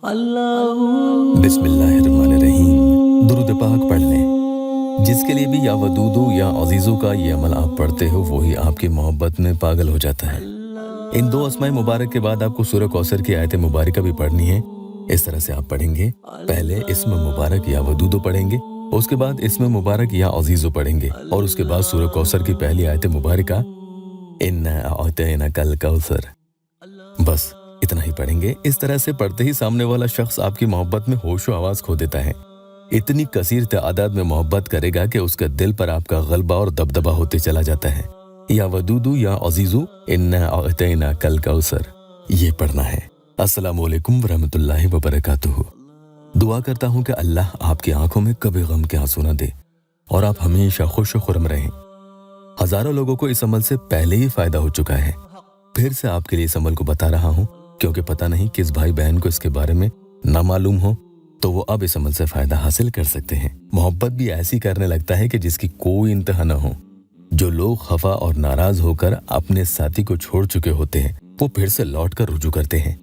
बिस्मिल्लाहिर्रहमानिर्रहीम। दुरूद पाक पढ़ लें। जिसके लिए भी या वदूदू या अजीज़ों का ये अमल आप पढ़ते हो वही आपकी मोहब्बत में पागल हो जाता है। इन दो अस्माए मुबारक के बाद आपको सूरह कौसर की आयत मुबारक भी पढ़नी है। इस तरह से आप पढ़ेंगे, पहले इस्म मुबारक या वदूदू पढ़ेंगे, उसके बाद इस्म मुबारक या अजीज़ो पढ़ेंगे और उसके बाद सूरह कौसर की पहली आयत मुबारक इन्ना अअतैनाकल कौसर, बस इतना ही पढ़ेंगे। इस तरह से पढ़ते ही सामने वाला शख्स आपकी मोहब्बत में होशो आवाज खो देता है। इतनी कसीर तादाद में मोहब्बत करेगा कि उसका दिल पर आपका गलबा और दबदबा होते चला जाता है। या वदूदू या अजीजू इन्ना अअतैनाकल कौसर, ये पढ़ना है। अस्सलामु अलैकुम वरहमतुल्लाहि वबरकातुहू। दुआ करता हूँ कि अल्लाह आपकी आंखों में कभी गम के आंसू न दे और आप हमेशा खुश खुरम रहें। हजारों लोगों को इस अमल से पहले ही फायदा हो चुका है। फिर से आपके लिए इस अमल को बता रहा हूँ क्योंकि पता नहीं किस भाई बहन को इसके बारे में ना मालूम हो, तो वो अब इस अमल से फायदा हासिल कर सकते हैं। मोहब्बत भी ऐसी करने लगता है कि जिसकी कोई इंतहा न हो। जो लोग खफा और नाराज होकर अपने साथी को छोड़ चुके होते हैं वो फिर से लौट कर रुजू करते हैं।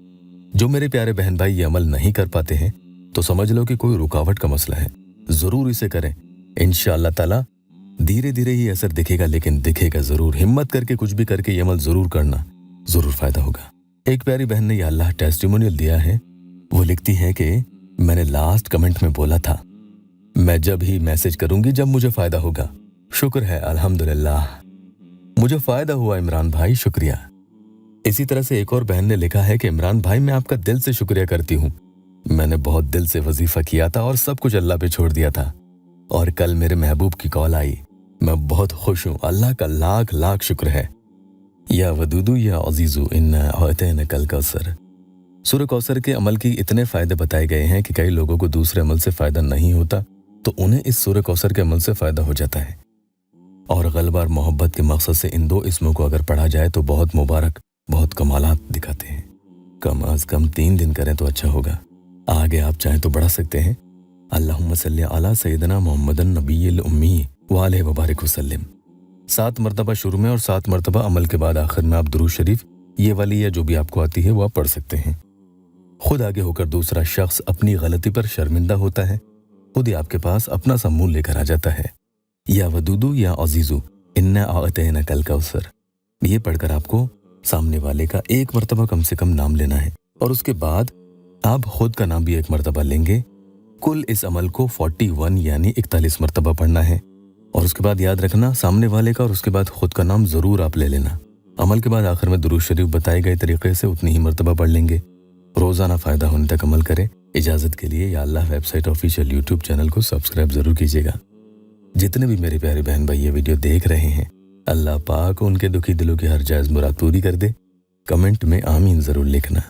जो मेरे प्यारे बहन भाई ये अमल नहीं कर पाते हैं तो समझ लो कि कोई रुकावट का मसला है। जरूर इसे करें, इंशाअल्लाह ताला धीरे धीरे ही असर दिखेगा, लेकिन दिखेगा जरूर। हिम्मत करके कुछ भी करके ये अमल जरूर करना, जरूर फायदा होगा। एक प्यारी बहन ने ये अल्लाह टेस्टिमोनियल दिया है। वो लिखती है कि मैंने लास्ट कमेंट में बोला था मैं जब ही मैसेज करूंगी जब मुझे फायदा होगा। शुक्र है, अल्हम्दुलिल्लाह मुझे फायदा हुआ इमरान भाई, शुक्रिया। इसी तरह से एक और बहन ने लिखा है कि इमरान भाई मैं आपका दिल से शुक्रिया करती हूँ। मैंने बहुत दिल से वजीफा किया था और सब कुछ अल्लाह पे छोड़ दिया था और कल मेरे महबूब की कॉल आई। मैं बहुत खुश हूँ, अल्लाह का लाख लाख शुक्र है। या वदूदू या अजीजू इन्ना अअतैनाकल कौसर। सूरह कौसर के अमल की इतने फायदे बताए गए हैं कि कई लोगों को दूसरे अमल से फायदा नहीं होता तो उन्हें इस सूरह कौसर के अमल से फायदा हो जाता है। और गलबा और मोहब्बत के मकसद से इन दो इस्मों को अगर पढ़ा जाए तो बहुत मुबारक, बहुत कमालात दिखाते हैं। कम अज कम 3 दिन करें तो अच्छा होगा। आगे आप चाहें तो बढ़ा सकते हैं। अल्लाहुम्मा सल्ली अला सय्यदना मुहम्मदन नबिय्यिल उम्मी व अलैहि व बारिक वसल्लम। 7 मरतबा शुरू में और 7 मरतबा अमल के बाद आखिर में आप दुरूद शरीफ ये वाली या जो भी आपको आती है वो आप पढ़ सकते हैं। खुद आगे होकर दूसरा शख्स अपनी गलती पर शर्मिंदा होता है, खुद ही आपके पास अपना सा मुंह लेकर आ जाता है। या वदूदू या अजीजू इन्ना अअतैनाकल कौसर, ये पढ़कर आपको सामने वाले का 1 मरतबा कम से कम नाम लेना है और उसके बाद आप खुद का नाम भी 1 मरतबा लेंगे। कुल इस अमल को 41 यानी 41 मरतबा पढ़ना है और उसके बाद याद रखना सामने वाले का और उसके बाद खुद का नाम जरूर आप ले लेना। अमल के बाद आखिर में दुरूद शरीफ बताए गए तरीके से उतनी ही मरतबा पढ़ लेंगे। रोजाना फायदा होने तक अमल करें। इजाजत के लिए या अल्लाह वेबसाइट ऑफिशियल यूट्यूब चैनल को सब्सक्राइब जरूर कीजिएगा। जितने भी मेरे प्यारे बहन भाई ये वीडियो देख रहे हैं, अल्लाह पाक उनके दुखी दिलों की हर जायज मुराद पूरी कर दे। कमेंट में आमीन जरूर लिखना।